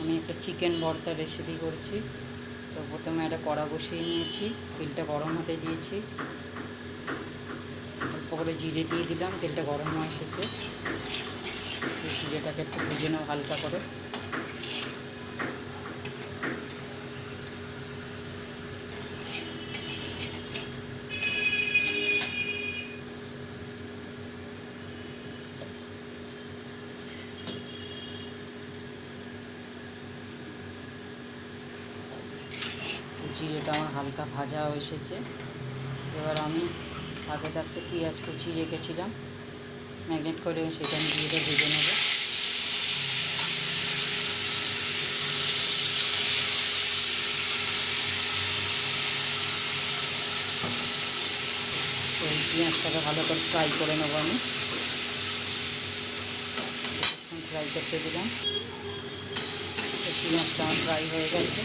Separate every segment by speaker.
Speaker 1: আমি একটা চিকেন ভর্তার রেসিপি করছি। তো প্রথমে একটা কড়া বসিয়ে নিয়েছি, তেলটা গরম হতে দিয়েছি, অল্প করে জিরে দিয়ে দিলাম। তেলটা গরম হয়ে এসেছে, জিরেটাকে একটু ভেজে নেব হালকা করে। জিরেটা আমার হালকা ভাজা হয়ে এসেছে। এবার আমি আগে থাকতে পেঁয়াজ কুচি রেখেছিলাম ম্যাগনেট করে, সেটা আমি দিয়ে ভেজে নেব। তো এই পেঁয়াজটাকে ভালো করে ফ্রাই করে নেবো। আমি ফ্রাই করতে দিলাম। পেঁয়াজটা আমার ফ্রাই হয়ে গেছে,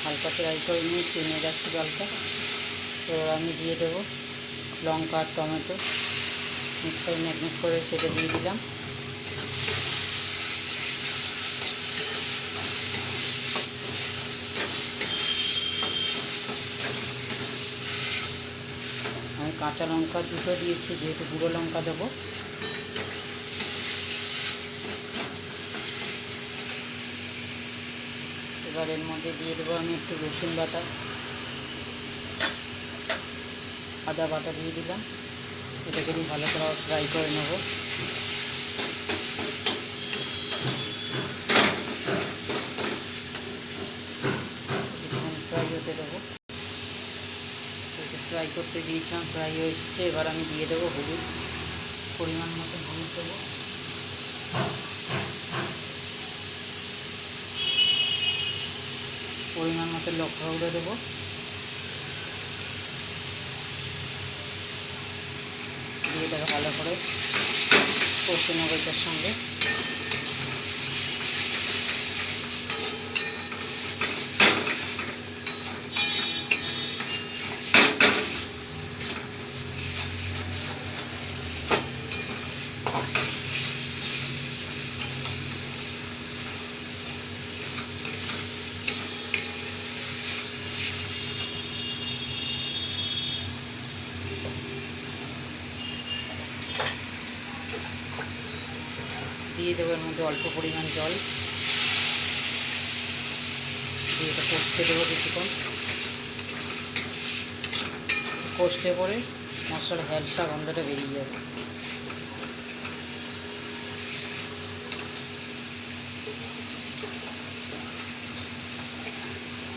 Speaker 1: হালকা ফ্রাই করে নিয়ে টেনে যাচ্ছে জলটা। এবার আমি দিয়ে দেবো লঙ্কা আর টমেটো মিক্সার ম্যাগনেট করে, সেটা দিয়ে দিলাম। আমি কাঁচা লঙ্কা দুটো দিয়েছি, যেহেতু গুঁড়ো লঙ্কা দেবো। এবার এর মধ্যে দিয়ে দেবো আমি একটু রসুন বাটা, আদা বাটা দিয়ে দিলাম। এটাকে আমি ভালো করে ফ্রাই করে নেব। ফ্রাই হতে দেবো, ফ্রাই করতে দিয়েছিলাম, ফ্রাই হয়ে এসেছে। এবার আমি দিয়ে দেবো হলুদ, পরিমাণ মতো হলুদ দেবো। পরিমাণ মতো লঙ্কা গুঁড়ো দেবো। দিয়ে এটাকে ভালো করে কষে নেব এটার সঙ্গে। দিয়ে দেবো এর মধ্যে অল্প পরিমাণ জল, দিয়ে এটা কষতে দেবো কিছুক্ষণ। কষতে পরে মশলার হ্যালসা গন্ধটা বেরিয়ে যাবে।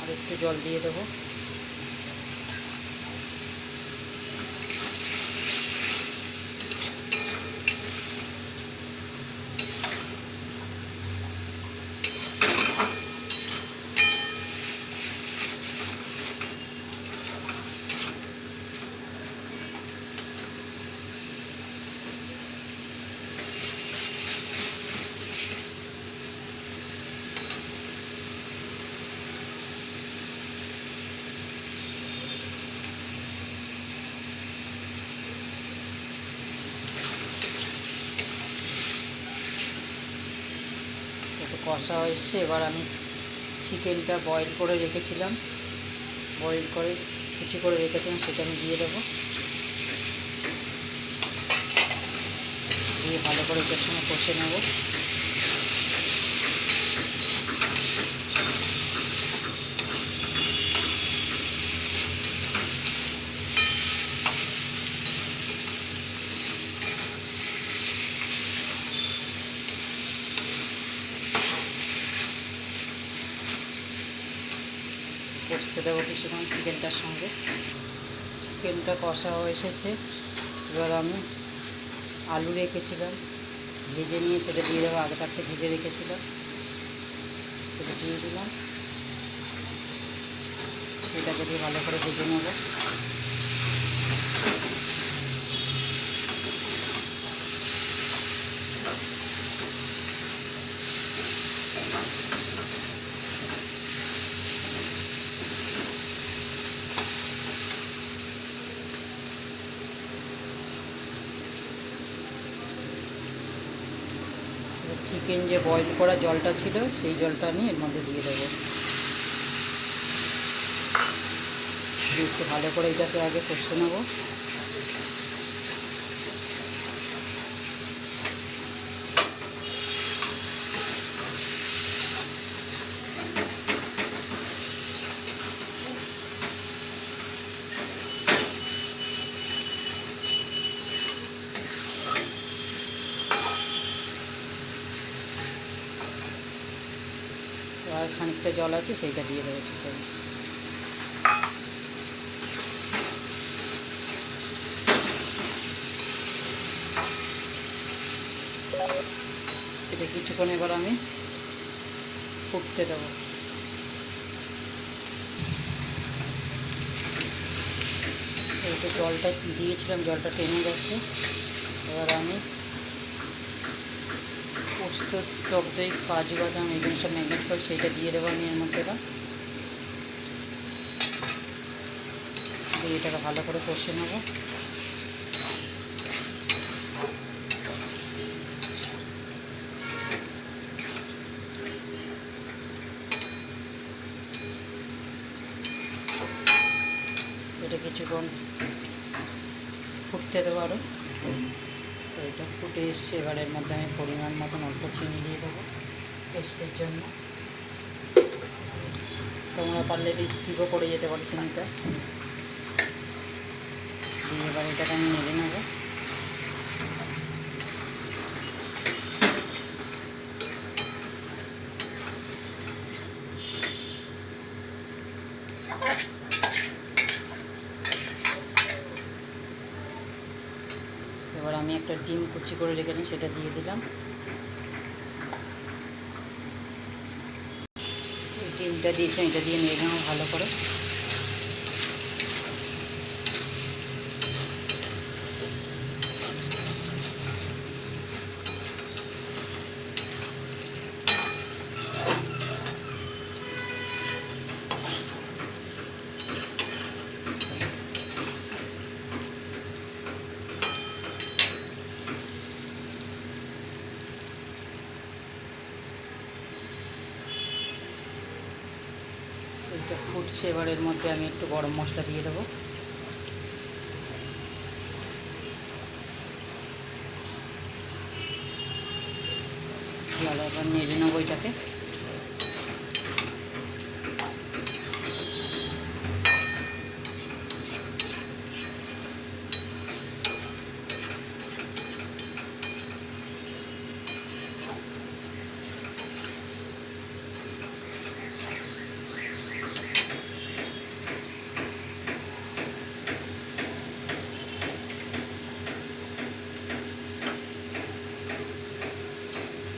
Speaker 1: আর একটু জল দিয়ে দেবো। একটু কষা হয়েছে। এবার আমি চিকেনটা বয়েল করে রেখেছিলাম, বয়েল করে কুচি করে রেখেছিলাম, সেটা আমি দিয়ে দেবো। দিয়ে ভালো করে এটার সঙ্গে কষে নেব। কষতে দেবো কিছুক্ষণ চিকেনটার সঙ্গে। চিকেনটা কষা হয়ে এসেছে। এবার আমি আলু রেখেছিলাম ভেজে নিয়ে, সেটা দিয়ে দেবো। আগে থাকতে ভেজে রেখেছিলাম, সেটা দিয়ে দিলাম। এটাকে দিয়ে ভালো করে ভেজে নেব। চিকেন যে বয়েল করা জলটা ছিল সেই জলটা আমি এর মধ্যে দিয়ে দেবো। একটু ভালো করে এটাকে আগে কষে নেবো। আর খানিকটা জল আছে সেইটা দিয়ে দেবো চিকেন। এটা কিছুক্ষণ এবার আমি ফুটতে দেবো। এইটা জলটা দিয়েছিলাম, জলটা টেনে যাচ্ছে। এবার আমি পোস্ত, টক দই, কাজু বাদাম এগুলো সব ম্যাগনেট করে সেইটা দিয়ে দেবো আমি এর মধ্যে। এবার দিয়ে এটাকে ভালো করে কষে নেবো। এটা কিছুক্ষণ ফুটতে দেবো আরও। তো এটা ফুটে এসছে, এবার এর মধ্যে আমি পরিমাণ মতন অল্প চিনি দিয়ে দেবো টেস্টের জন্য। তোমরা পারলে স্কিপও করে যেতে পারো চিনিটা দিয়ে। এবার এটাকে আমি নেড়ে নেবো। এবার আমি একটা ডিম কুচি করে রেখেছি সেটা দিয়ে দিলাম। এই ডিমটা দিয়েছি, এটা দিয়ে নেড়ে নেবো ভালো করে। এটা ফুটছে, এবার এর মধ্যে আমি একটু গরম মশলা দিয়ে দেবো। এবার নেড়ে নেবো এটাকে।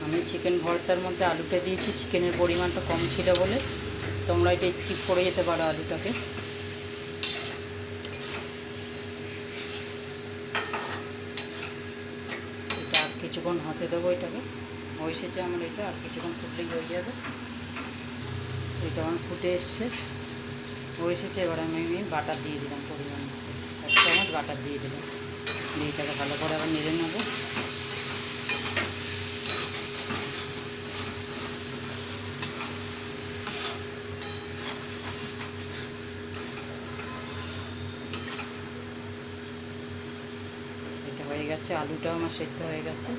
Speaker 1: আমি চিকেন ভর্তার মধ্যে আলুটা দিয়েছি, চিকেনের পরিমাণটা কম ছিল বলে। তোমরা এটা স্কিপ করে যেতে পারো আলুটাকে। এটা আর কিছুক্ষণ হতে দেবো। এটাকে এসেছে আমার, এটা আর কিছুক্ষণ ফুটলেই হয়ে যাবে। এটা আমার ফুটে এসছে, এসেছে। এবার আমি বাটার দিয়ে দিলাম পরিমাণ, 1 চামচ বাটার দিয়ে দিলাম। দিয়ে এটাকে ভালো করে আবার নেড়ে নেবো। হয়ে গেছে, আলুটাও আমার সেদ্ধ হয়ে গেছে।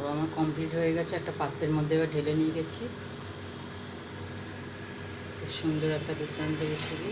Speaker 1: তো আমার কমপ্লিট হয়ে গেছে। একটা পাত্রের মধ্যে এবার ঢেলে নিয়ে গেছি। খুব সুন্দর একটা দুর্দান্ত রেসিপি।